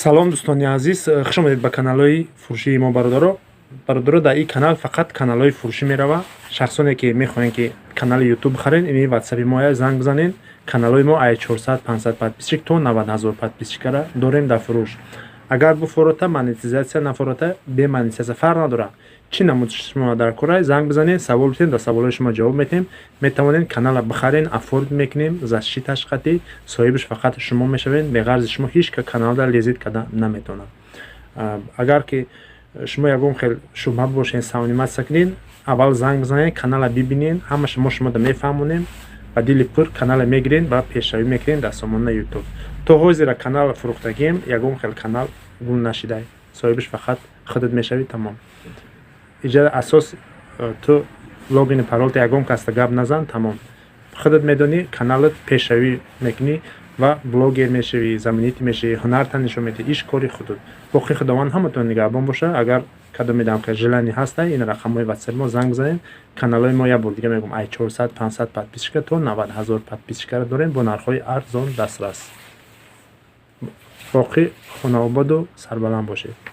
салом дӯстони азиз, хуш омадед ба каналҳои фурӯшии мо бародаро. Дар ин канал фақат каналҳои фурӯшӣ мерава. Шахсоне ки мехоҳанд ки канали ютуб бихарен, ин ватсапи мо занг бизанед. Каналҳои мо ай 400-500 подписчик то 90,000 подписчикара дорем дар фурӯш. Агар буфорота монетизатсия нафорота бе монетизатсия фарқ надора. Чӣ намуд шумо дар кора занг бизанед, савол битен, дар саволҳои шумо ҷавоб метем. Метавонед канала бихарен, афорд мекунем, защиташ қатӣ, соҳибаш фақат шумо мешавед. Бе ғарзи шумо ҳеҷ каналда лизит карда наметавонад. Агар ки шумо ягон хел шубҳа бошед, савниматсия кунед, аввал занг бизанед, канала бибинед, ҳама шумода мефаҳмонем. Ба дили пур канала мегиред ва пешравӣ мекунед дар сомонаи ютуб. То ҳозира канал фурӯхтагием, ягон хел канал гул нашидай. Соҳибаш фақат худат мешавӣ, тамом. Иҷа асос ту логини паролта ягон каста гап назан, тамом. Худат медонӣ, каналат пешравӣ мекунӣ ва блогер мешавӣ, заминити мешавӣ, ҳунарта нишон медиҳӣ. Иш кори худут. Боқи худованд ҳаматон нигаҳбон боша. Агар кадом медам ки желани ҳаста, ин рақамҳои ватсапи мо занг бизанед. Каналҳои мо як бор дига мегӯм ай 400-500 подписчика то 90,000 подписчикара дорем бо нархҳои арзон дастрас. боқи хонаободу сарбаланд бошед.